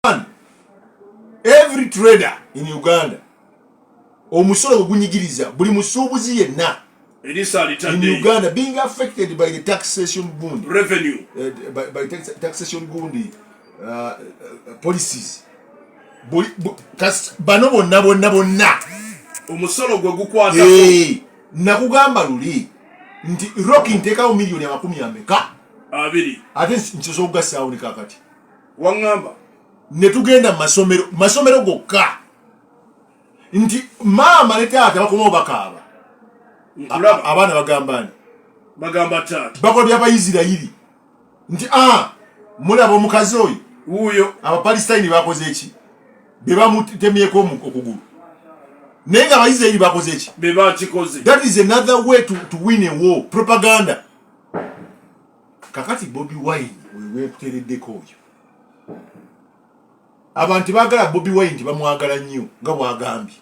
Every trader in Uganda omusolo gunyigiriza buli musuubuzi yenna in Uganda being affected by the taxation gundi revenue by taxation gundi policies bano bonna omusolo gwe gukwata nakugamba luli nti Rockie ntekawo milioni amakumi ameka abiri ate nkisobola okugasaawo ne kakati wangamba ne tugenda masomero gokka nti maama ne taata bakomawo bakaaba abaana bagamba taata bakola by'Abayisirayiri nti mulaba omukazi oyo wuuyo Abapalestina bakoze eki be bamutemyeko okugulu naye nga Abayisirayiri bakoze eki be bakikoze. That is another way to win a war. Propaganda. Kakati Bobi Wine weekutereddeko oyo abantu baagala Bobi Wine bamwagala nnyo nga bwagambye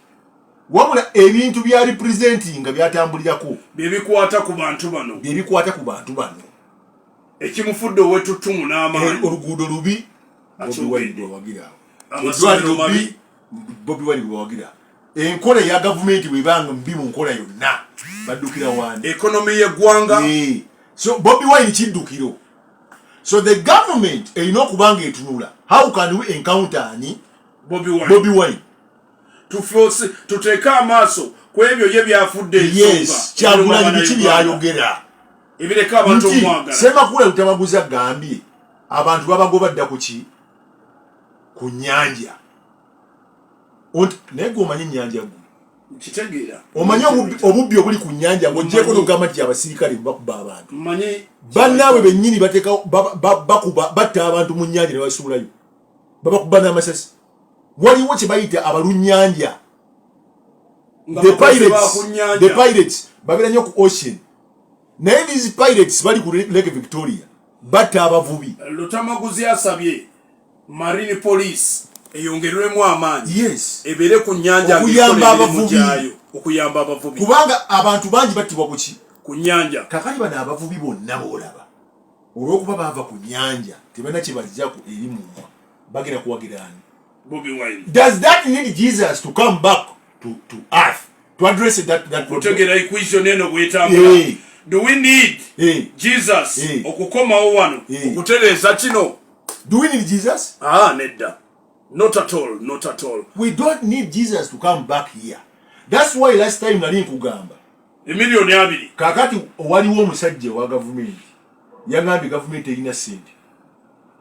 wabula ebintu bya representing nga byatambulirako byebikwata ku bantu bano ekimufudde ow'ettutumu n'amaanyi oluguudo lubi Bobi Wine gwewagira enkola ya gavumenti bwebanga mbi mu nkola yonna baddukira wandi ekonomi y'eggwanga. So Bobi Wine kiddukiro. So the government erina okubanga etunula how can we encounter Bobi Wine tuteeka amaaso ku ebyo ye byafudde yes Kyagulanyi biki byayogera ebireka abantu omwagala Semakula Lutamaguzi gambye abantu babagoba dda ku nnyanja naye gwe omanyi ennyanja gwe kitegeera omanyi obubbi obuli ku nnyanja ng'ogyeko n'ogamba nti abasirikale bakuba abantu bannaabwe bennyini batta abantu mu nnyanja ne basuulayo babakuba n'amasasi waliwo kye bayita abalunnyanja the pirates babeera nnyo ku ocean naye these pirates bali ku Lake Victoria batta abavubi. Lutamaguzi asabye marine police eyongerwemu amaanyi yes ebere ku nnyanja okuyamba abavubi kubanga abantu bangi battibwa ku nnyanja. Kakali bano abavubi bonna boolaba olw'okuba baava ku nnyanja tebalina kye bajjako eri mumwa bagenda kuwagiraani. Bobi Wine. Does that need Jesus to come back to earth to address that kutegera equation eno bwetambula? Do we need Jesus okukomawo wano okutereeza kino? Do we need Jesus? Nedda. Not at all. We don't need Jesus to come back here. That's why last time nali nkugamba emiliyoni 2 kakati waliwo omusajja wa gavumenti yagambye gavumenti erina sente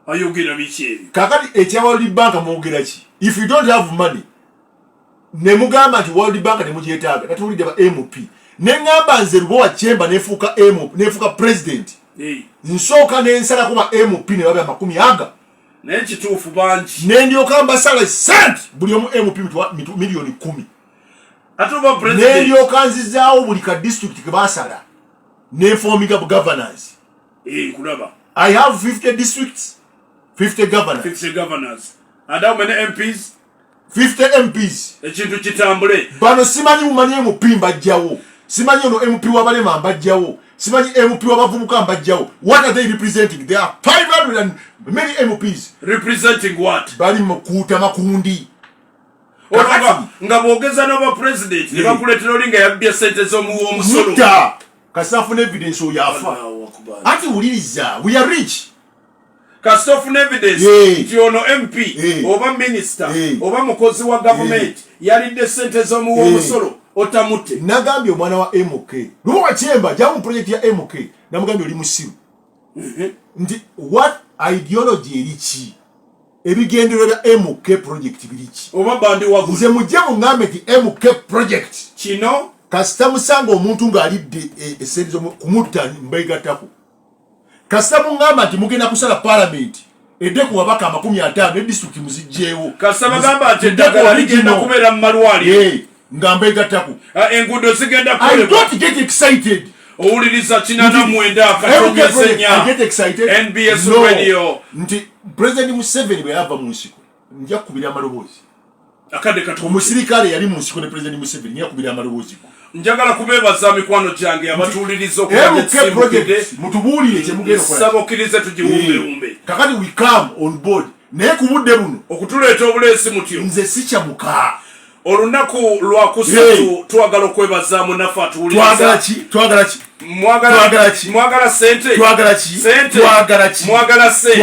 ayogera biki ebyo kakati ekya World Bank mwogera ki? If you don't have money ne mugamba nti World Bank temukyetaaga natuwulidde ba MP neŋŋamba nze Lubowa Kyemba nefuuka president nsooka nensalako ba MP ne babya 10 naye kituufu bangi nendyoka mbasala sente buli omu MP miliyoni 10 atuba president nendyoka nzizaawo buli ka district ke basala neforminga governors kulaba I have 50 districts 50 governors and how many MPs? 50 MPs. Ekintu kitambule bano simanyi mumanyi MP mbajjawo simanyi ono MP w'abalema mbajjawo simanyi MP w'abavubuka mbajjawo. What are they representing? They are 500 and many MPs representing what? bali mukuuta makundi nga bwogeza n'aba president ne bakuleetera olinga yabbye sente z'omusolo kasafuna evidence oyafa ati wuliriza we are rich kasitofuna evidence nti ono MP oba minister oba mukozi wa government yalidde sente z'omusolo otamutte. Nagambye omwana wa MK Lubowa Kyemba jamu project ya MK namugambye oli musiru nti what ideology eriki ebigendero bya MK project biriki oba bandi wagu nze mujje mungambe nti MK project kino kasita musanga omuntu ng'alidde esente kumutta mbeegattako kasita mungamba nti mugenda kusala parliament edde ku babaka 50 ne district muzijjeewo kasita bagamba nti eddagala ligenda kubeera mu malwaliro nga mbeegattako enguudo zigenda I don't get excited. owuliriza 89 akatonyezenya NBS radio nti President Museveni bwe yava mu nsiko nja kukubira amaloboozi akadde katu omusirikale yali mu nsiko ne President Museveni nja kukubira amaloboozi njagala kubeebaza mikwano gyange abatuuliriza okubamutubuulire kye mugenda okukola sabokirize tugiwumbe kakati we come on board naye ku budde buno okutuleeta obuleesi mutyo nze sikyamuka olunaku lwakusatu twagala okwebaza munaffe atuwuliriza mwagala sente twagala ki mwagala sente